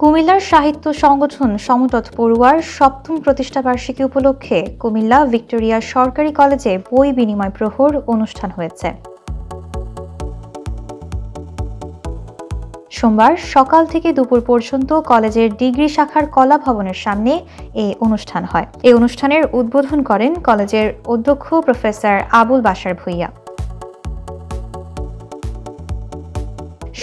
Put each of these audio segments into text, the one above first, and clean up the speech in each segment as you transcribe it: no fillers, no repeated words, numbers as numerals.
কুমিল্লার সাহিত্য সংগঠন সমতট পড়ুয়ার ৭ম প্রতিষ্ঠাবার্ষিকী উপলক্ষে কুমিল্লা ভিক্টোরিয়া সরকারি কলেজে বই বিনিময় প্রহর অনুষ্ঠান হয়েছে। সোমবার সকাল থেকে দুপুর পর্যন্ত কলেজের ডিগ্রি শাখার কলা ভবনের সামনে এই অনুষ্ঠান হয়। এই অনুষ্ঠানের উদ্বোধন করেন কলেজের অধ্যক্ষ প্রফেসর আবুল বাশার ভূঁইয়া।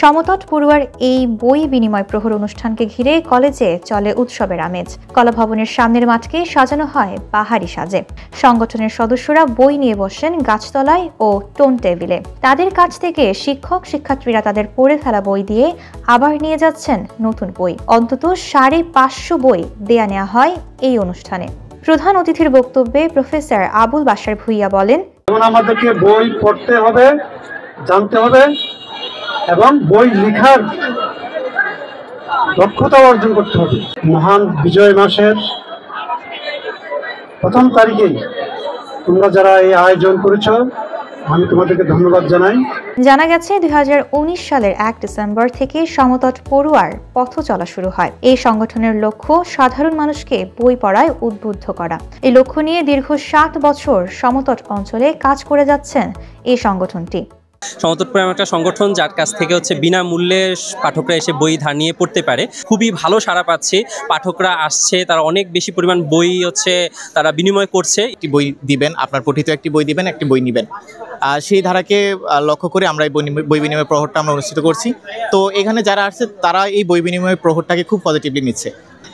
সমতট পড়ুয়ার এই বই বিনিময় প্রহর অনুষ্ঠানকে ঘিরে কলেজে চলে উৎসবের আমেজ। কলা ভবনের সামনের মাঠকে সাজানো হয় বাহারি সাজে। সংগঠনের সদস্যরা বই নিয়ে বসেন গাছতলায় ও টোন টেবিলে। তাদের কাছ থেকে শিক্ষক শিক্ষার্থীরা তাদের পড়ে ফেলা বই দিয়ে আবার নিয়ে যাচ্ছেন নতুন বই। অন্তত ৫৫০ বই দেয়া নেওয়া হয় এই অনুষ্ঠানে। প্রধান অতিথির বক্তব্যে প্রফেসর আবুল বাশার ভূঁইয়া বলেন, আমাদেরকে বই পড়তে হবে, জানতে হবে এবং বই লেখার দক্ষতা অর্জন করতে হবে। মহান বিজয় মাসের ১ম তারিখেই তোমরা যারা এই আয়োজন করেছো, আমি তোমাদেরকে ধন্যবাদ জানাই। জানা গেছে ২০১৯ সালের ১ ডিসেম্বর থেকে সমতট পড়ুয়ার পথ চলা শুরু হয়। এই সংগঠনের লক্ষ্য সাধারণ মানুষকে বই পড়ায় উদ্বুদ্ধ করা। এই লক্ষ্য নিয়ে দীর্ঘ ৭ বছর সমতট অঞ্চলে কাজ করে যাচ্ছেন এই সংগঠনটি। সমতট পড়ুয়া একটা সংগঠন যার কাছ থেকে বিনামূল্যে পাঠকরা এসে বই ধার নিয়ে পড়তে পারে। খুবই ভালো সাড়া পাচ্ছে, পাঠকরা আসছে, তারা অনেক বেশি পরিমাণ বই তারা বিনিময় করছে। একটি বই দিবেন, আপনার পঠিত একটি বই দিবেন, একটি বই নেবেন। সেই ধারাকে লক্ষ্য করে আমরা এই বই বিনিময় প্রহরটা আমরা অনুষ্ঠিত করছি। তো এখানে যারা আসছে তারা এই বই বিনিময় প্রহরটাকে খুব পজিটিভলি নিচ্ছে।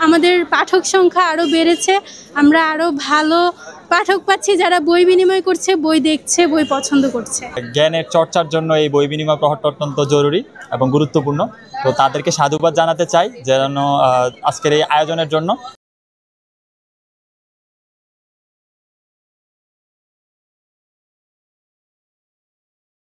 আমাদের পাঠক সংখ্যা আরও বেড়েছে, আমরা আরও ভালো পাঠক পাচ্ছি যারা বই বিনিময় করছে, বই দেখছে, বই পছন্দ করছে। জ্ঞানের চর্চার জন্য এই বই বিনিময় প্রহরটা অত্যন্ত জরুরি এবং গুরুত্বপূর্ণ। তো তাদেরকে সাধুবাদ জানাতে চাই যেন আজকের এই আয়োজনের জন্য।